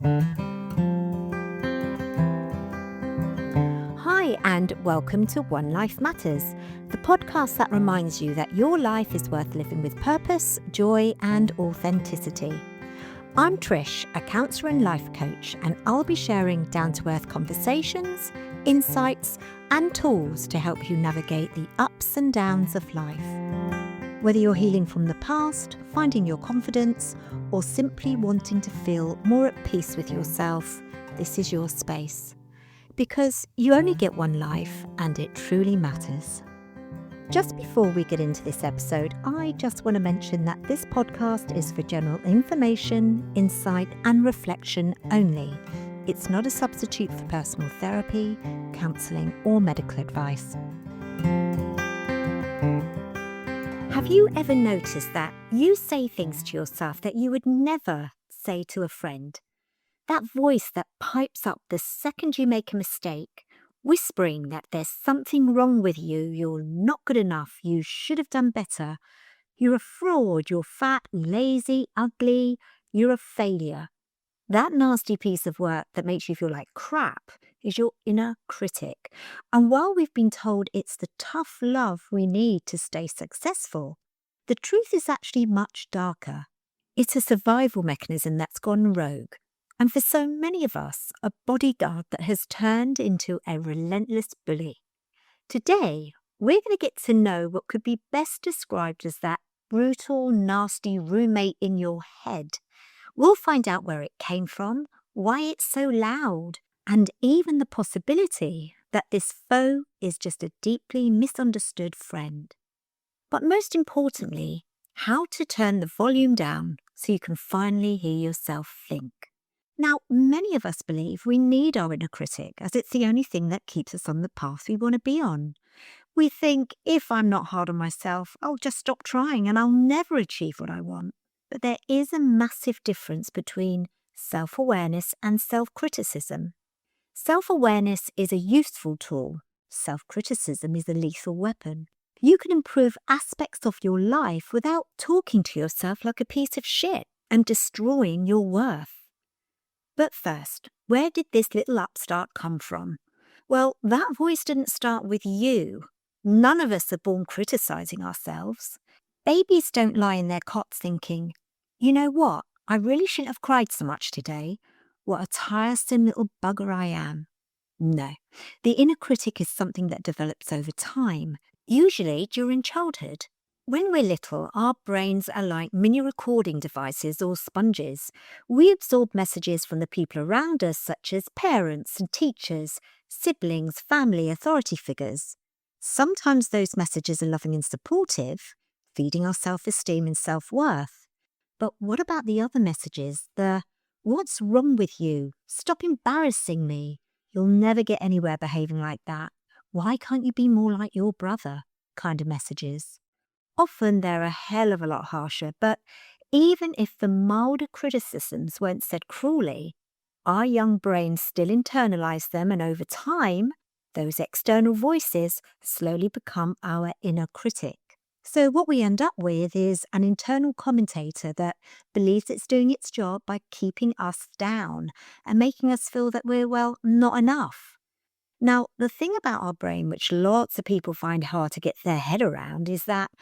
Hi, and welcome to One Life Matters, the podcast that reminds you that your life is worth living with purpose, joy, and authenticity. I'm Trish, a counsellor and life coach, and I'll be sharing down to earth conversations, insights, and tools to help you navigate the ups and downs of life. Whether you're healing from the past, finding your confidence, or simply wanting to feel more at peace with yourself, this is your space. Because you only get one life and it truly matters. Just before we get into this episode, I just want to mention that this podcast is for general information, insight, and reflection only. It's not a substitute for personal therapy, counselling, or medical advice. Have you ever noticed that you say things to yourself that you would never say to a friend? That voice that pipes up the second you make a mistake, whispering that there's something wrong with you, you're not good enough, you should have done better, you're a fraud, you're fat, lazy, ugly, you're a failure. That nasty piece of work that makes you feel like crap is your inner critic. And while we've been told it's the tough love we need to stay successful, the truth is actually much darker. It's a survival mechanism that's gone rogue. And for so many of us, a bodyguard that has turned into a relentless bully. Today, we're going to get to know what could be best described as that brutal, nasty roommate in your head. We'll find out where it came from, why it's so loud, and even the possibility that this foe is just a deeply misunderstood friend. But most importantly, how to turn the volume down so you can finally hear yourself think. Now, many of us believe we need our inner critic as it's the only thing that keeps us on the path we want to be on. We think, if I'm not hard on myself, I'll just stop trying and I'll never achieve what I want. But there is a massive difference between self-awareness and self-criticism. Self-awareness is a useful tool. Self-criticism is a lethal weapon. You can improve aspects of your life without talking to yourself like a piece of shit and destroying your worth. But first, where did this little upstart come from? Well, that voice didn't start with you. None of us are born criticizing ourselves. Babies don't lie in their cots thinking, you know what, I really shouldn't have cried so much today. What a tiresome little bugger I am. No, the inner critic is something that develops over time, usually during childhood. When we're little, our brains are like mini recording devices or sponges. We absorb messages from the people around us, such as parents and teachers, siblings, family, authority figures. Sometimes those messages are loving and supportive, feeding our self-esteem and self-worth. But what about the other messages? The, what's wrong with you? Stop embarrassing me. You'll never get anywhere behaving like that. Why can't you be more like your brother? Kind of messages. Often they're a hell of a lot harsher, but even if the milder criticisms weren't said cruelly, our young brains still internalize them, and over time, those external voices slowly become our inner critic. So what we end up with is an internal commentator that believes it's doing its job by keeping us down and making us feel that we're, well, not enough. Now, the thing about our brain, which lots of people find hard to get their head around, is that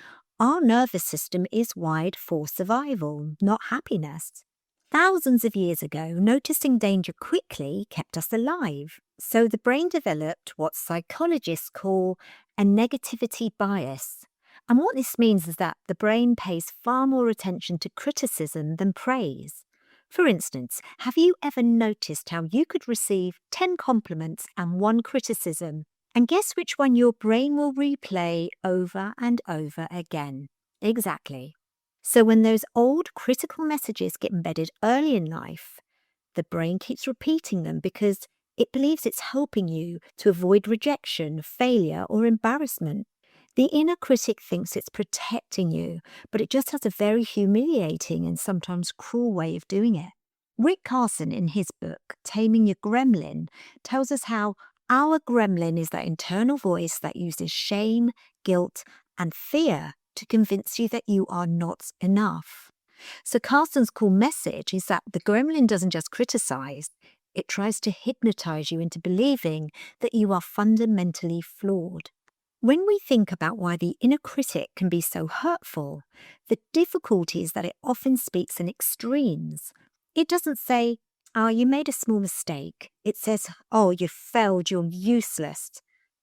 our nervous system is wired for survival, not happiness. Thousands of years ago, noticing danger quickly kept us alive. So the brain developed what psychologists call a negativity bias. And what this means is that the brain pays far more attention to criticism than praise. For instance, have you ever noticed how you could receive 10 compliments and 1 criticism? And guess which one your brain will replay over and over again? Exactly. So when those old critical messages get embedded early in life, the brain keeps repeating them because it believes it's helping you to avoid rejection, failure, or embarrassment. The inner critic thinks it's protecting you, but it just has a very humiliating and sometimes cruel way of doing it. Rick Carson, in his book, Taming Your Gremlin, tells us how our gremlin is that internal voice that uses shame, guilt, and fear to convince you that you are not enough. So Carson's cool message is that the gremlin doesn't just criticize, it tries to hypnotize you into believing that you are fundamentally flawed. When we think about why the inner critic can be so hurtful, the difficulty is that it often speaks in extremes. It doesn't say, "Oh, you made a small mistake." It says, "Oh, you failed, you're useless."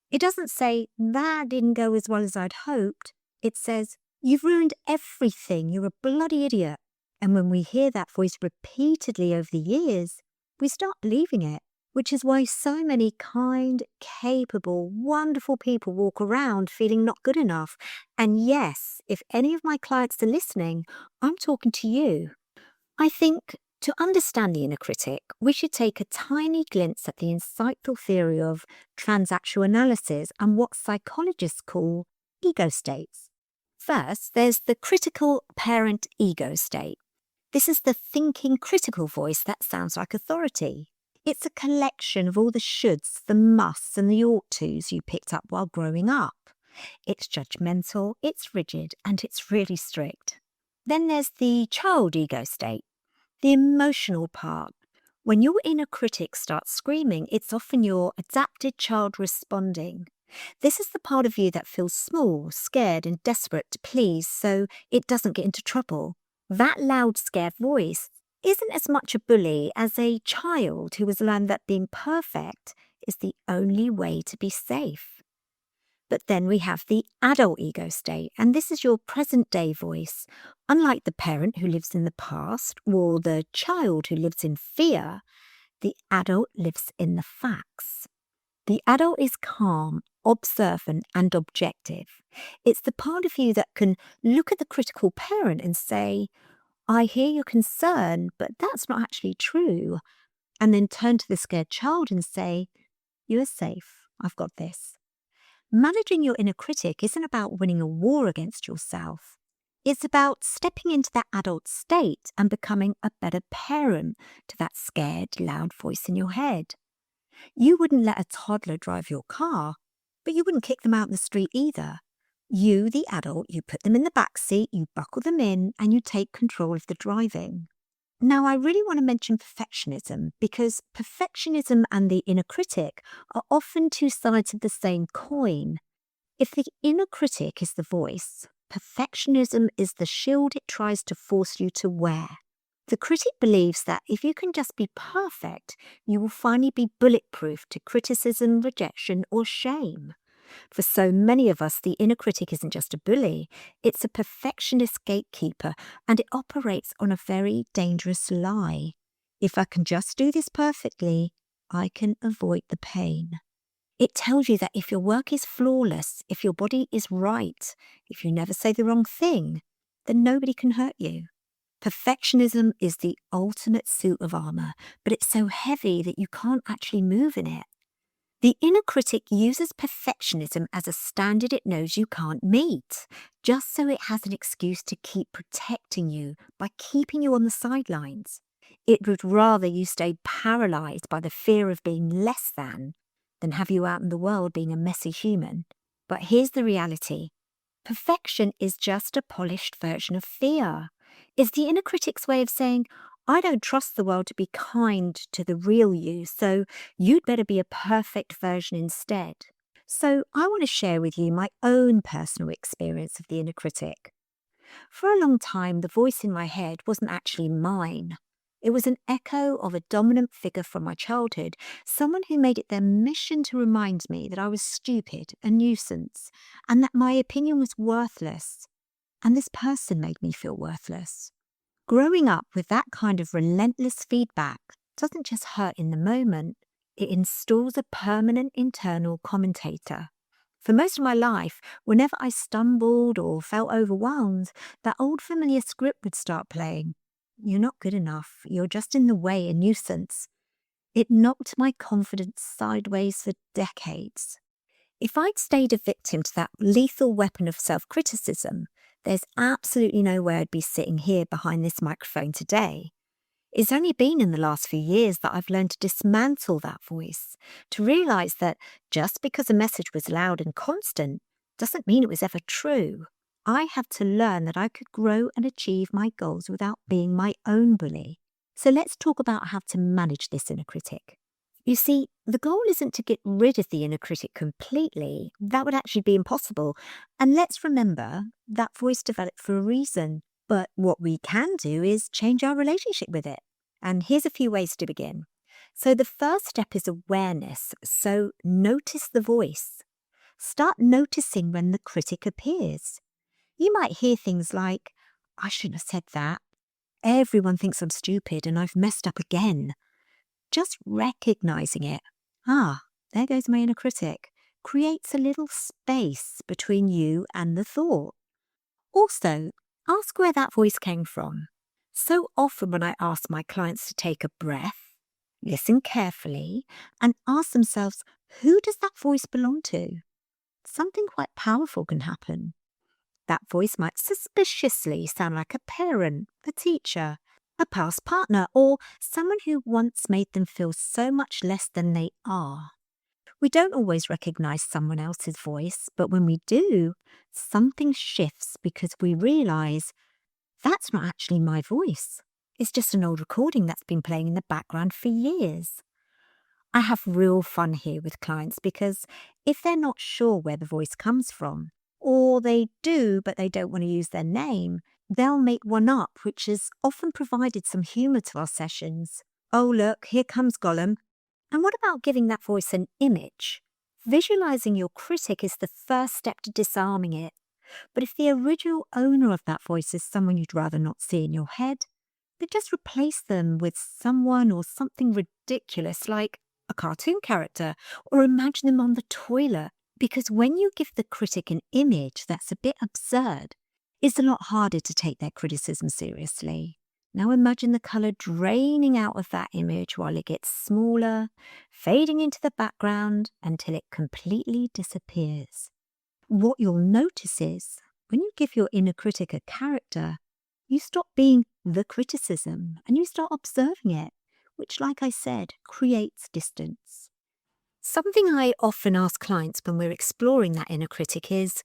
It doesn't say, "That didn't go as well as I'd hoped." It says, "You've ruined everything, you're a bloody idiot." And when we hear that voice repeatedly over the years, we start believing it, which is why so many kind, capable, wonderful people walk around feeling not good enough. And yes, if any of my clients are listening, I'm talking to you. I think to understand the inner critic, we should take a tiny glimpse at the insightful theory of transactional analysis and what psychologists call ego states. First, there's the critical parent ego state. This is the thinking critical voice that sounds like authority. It's a collection of all the shoulds, the musts, and the ought tos you picked up while growing up. It's judgmental, it's rigid, and it's really strict. Then there's the child ego state, the emotional part. When your inner critic starts screaming, it's often your adapted child responding. This is the part of you that feels small, scared, and desperate to please so it doesn't get into trouble. That loud, scared voice isn't as much a bully as a child who has learned that being perfect is the only way to be safe. But then we have the adult ego state, and this is your present day voice. Unlike the parent who lives in the past or the child who lives in fear, the adult lives in the facts. The adult is calm, observant, and objective. It's the part of you that can look at the critical parent and say, "I hear your concern, but that's not actually true." And then turn to the scared child and say, "You are safe. I've got this." Managing your inner critic isn't about winning a war against yourself. It's about stepping into that adult state and becoming a better parent to that scared, loud voice in your head. You wouldn't let a toddler drive your car, but you wouldn't kick them out in the street either. You, the adult, you put them in the back seat, you buckle them in, and you take control of the driving. Now, I really want to mention perfectionism because perfectionism and the inner critic are often two sides of the same coin. If the inner critic is the voice, perfectionism is the shield it tries to force you to wear. The critic believes that if you can just be perfect, you will finally be bulletproof to criticism, rejection, or shame. For so many of us, the inner critic isn't just a bully, it's a perfectionist gatekeeper, and it operates on a very dangerous lie. If I can just do this perfectly, I can avoid the pain. It tells you that if your work is flawless, if your body is right, if you never say the wrong thing, then nobody can hurt you. Perfectionism is the ultimate suit of armor, but it's so heavy that you can't actually move in it. The inner critic uses perfectionism as a standard it knows you can't meet, just so it has an excuse to keep protecting you by keeping you on the sidelines. It would rather you stay paralyzed by the fear of being less than have you out in the world being a messy human. But here's the reality. Perfection is just a polished version of fear. It's the inner critic's way of saying, "I don't trust the world to be kind to the real you, so you'd better be a perfect version instead." So I want to share with you my own personal experience of the inner critic. For a long time, the voice in my head wasn't actually mine. It was an echo of a dominant figure from my childhood, someone who made it their mission to remind me that I was stupid, a nuisance, and that my opinion was worthless. And this person made me feel worthless. Growing up with that kind of relentless feedback doesn't just hurt in the moment, it installs a permanent internal commentator. For most of my life, whenever I stumbled or felt overwhelmed, that old familiar script would start playing. "You're not good enough. You're just in the way, a nuisance." It knocked my confidence sideways for decades. If I'd stayed a victim to that lethal weapon of self-criticism, there's absolutely no way I'd be sitting here behind this microphone today. It's only been in the last few years that I've learned to dismantle that voice, to realize that just because a message was loud and constant doesn't mean it was ever true. I had to learn that I could grow and achieve my goals without being my own bully. So let's talk about how to manage this inner critic. You see, the goal isn't to get rid of the inner critic completely. That would actually be impossible. And let's remember that voice developed for a reason. But what we can do is change our relationship with it. And here's a few ways to begin. So the first step is awareness. So notice the voice. Start noticing when the critic appears. You might hear things like, I shouldn't have said that. Everyone thinks I'm stupid and I've messed up again. Just recognizing it, there goes my inner critic, creates a little space between you and the thought. Also, ask where that voice came from. So often when I ask my clients to take a breath, listen carefully, and ask themselves, who does that voice belong to? Something quite powerful can happen. That voice might suspiciously sound like a parent, a teacher, a past partner, or someone who once made them feel so much less than they are. We don't always recognize someone else's voice, but when we do, something shifts because we realize that's not actually my voice. It's just an old recording that's been playing in the background for years. I have real fun here with clients because if they're not sure where the voice comes from, or they do but they don't want to use their name, they'll make one up, which has often provided some humour to our sessions. Oh, look, here comes Gollum. And what about giving that voice an image? Visualising your critic is the first step to disarming it. But if the original owner of that voice is someone you'd rather not see in your head, then just replace them with someone or something ridiculous like a cartoon character, or imagine them on the toilet. Because when you give the critic an image that's a bit absurd, it's a lot harder to take their criticism seriously. Now imagine the colour draining out of that image while it gets smaller, fading into the background until it completely disappears. What you'll notice is, when you give your inner critic a character, you stop being the criticism and you start observing it, which, like I said, creates distance. Something I often ask clients when we're exploring that inner critic is,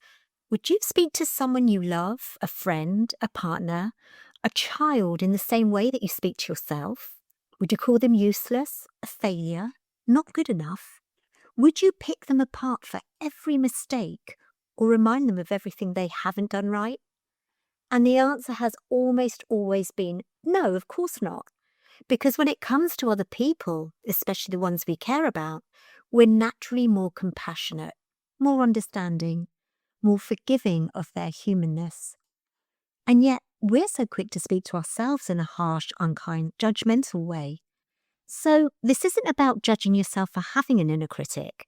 would you speak to someone you love, a friend, a partner, a child in the same way that you speak to yourself? Would you call them useless, a failure, not good enough? Would you pick them apart for every mistake or remind them of everything they haven't done right? And the answer has almost always been no, of course not. Because when it comes to other people, especially the ones we care about, we're naturally more compassionate, more understanding, more forgiving of their humanness. And yet, we're so quick to speak to ourselves in a harsh, unkind, judgmental way. So, this isn't about judging yourself for having an inner critic.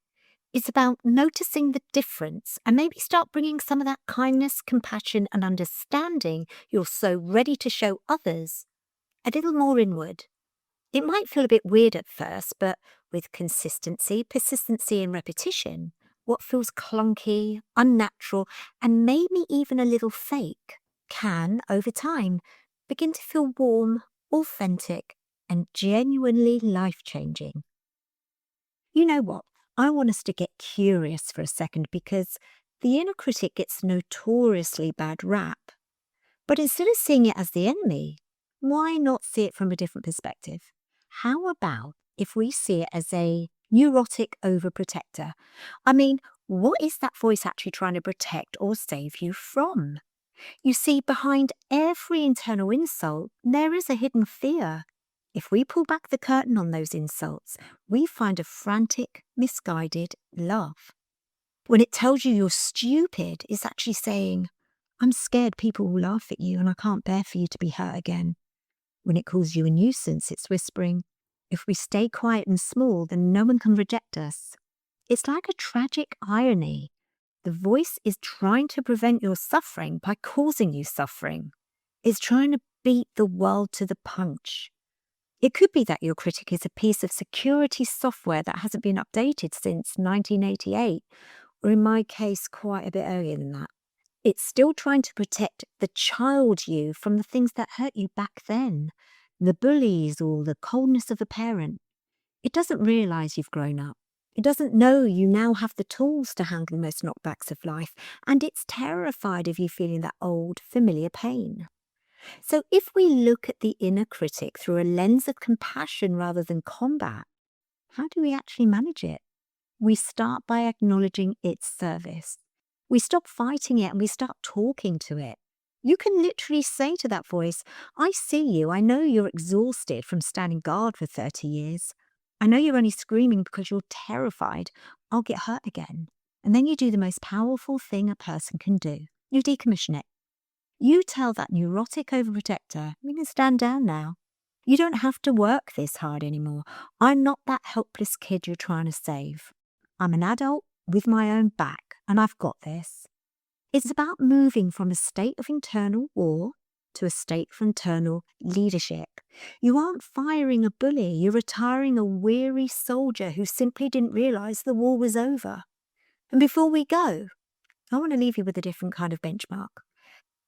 It's about noticing the difference and maybe start bringing some of that kindness, compassion, and understanding you're so ready to show others a little more inward. It might feel a bit weird at first, but with consistency, persistency, and repetition, what feels clunky, unnatural, and maybe even a little fake can, over time, begin to feel warm, authentic, and genuinely life-changing. You know what? I want us to get curious for a second because the inner critic gets notoriously bad rap. But instead of seeing it as the enemy, why not see it from a different perspective? How about if we see it as a neurotic overprotector? I mean, what is that voice actually trying to protect or save you from? You see, behind every internal insult, there is a hidden fear. If we pull back the curtain on those insults, we find a frantic, misguided love. When it tells you you're stupid, it's actually saying, I'm scared people will laugh at you and I can't bear for you to be hurt again. When it calls you a nuisance, it's whispering, if we stay quiet and small, then no one can reject us. It's like a tragic irony. The voice is trying to prevent your suffering by causing you suffering. It's trying to beat the world to the punch. It could be that your critic is a piece of security software that hasn't been updated since 1988, or in my case, quite a bit earlier than that. It's still trying to protect the child you from the things that hurt you back then, the bullies or the coldness of a parent. It doesn't realise you've grown up. It doesn't know you now have the tools to handle most knockbacks of life, and it's terrified of you feeling that old, familiar pain. So if we look at the inner critic through a lens of compassion rather than combat, how do we actually manage it? We start by acknowledging its service. We stop fighting it and we start talking to it. You can literally say to that voice, I see you. I know you're exhausted from standing guard for 30 years. I know you're only screaming because you're terrified I'll get hurt again. And then you do the most powerful thing a person can do. You decommission it. You tell that neurotic overprotector, you can stand down now. You don't have to work this hard anymore. I'm not that helpless kid you're trying to save. I'm an adult with my own back, and I've got this. It's about moving from a state of internal war to a state of internal leadership. You aren't firing a bully, you're retiring a weary soldier who simply didn't realise the war was over. And before we go, I want to leave you with a different kind of benchmark.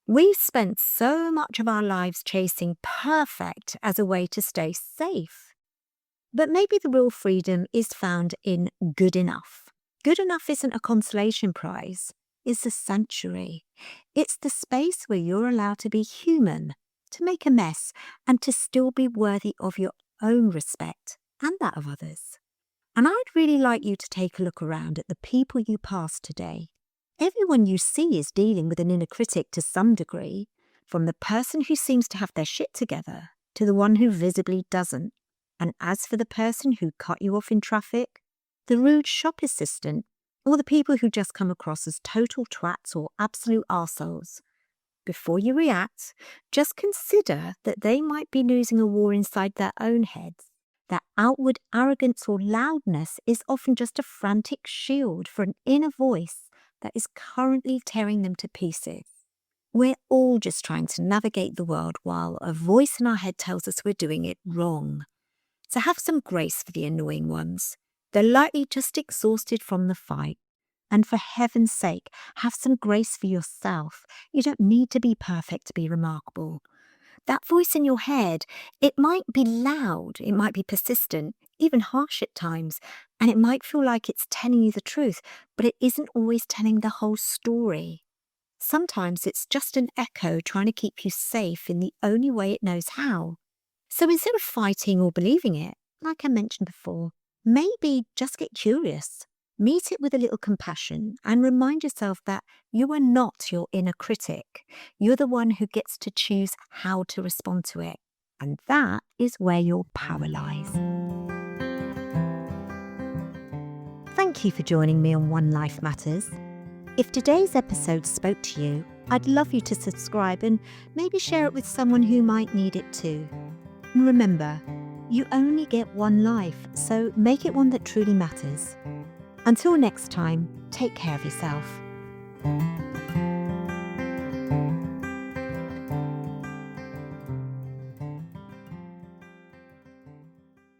We've spent so much of our lives chasing perfect as a way to stay safe. But maybe the real freedom is found in good enough. Good enough isn't a consolation prize, it's a sanctuary. It's the space where you're allowed to be human, to make a mess, and to still be worthy of your own respect and that of others. And I'd really like you to take a look around at the people you pass today. Everyone you see is dealing with an inner critic to some degree, from the person who seems to have their shit together to the one who visibly doesn't. And as for the person who cut you off in traffic, the rude shop assistant, or the people who just come across as total twats or absolute arseholes, before you react, just consider that they might be losing a war inside their own heads. That outward arrogance or loudness is often just a frantic shield for an inner voice that is currently tearing them to pieces. We're all just trying to navigate the world while a voice in our head tells us we're doing it wrong. So have some grace for the annoying ones. They're likely just exhausted from the fight. And for heaven's sake, have some grace for yourself. You don't need to be perfect to be remarkable. That voice in your head, it might be loud, it might be persistent, even harsh at times, and it might feel like it's telling you the truth, but it isn't always telling the whole story. Sometimes it's just an echo trying to keep you safe in the only way it knows how. So instead of fighting or believing it, like I mentioned before, maybe just get curious. Meet it with a little compassion and remind yourself that you are not your inner critic. You're the one who gets to choose how to respond to it. And that is where your power lies. Thank you for joining me on One Life Matters. If today's episode spoke to you, I'd love you to subscribe and maybe share it with someone who might need it too. And remember, you only get one life, so make it one that truly matters. Until next time, take care of yourself.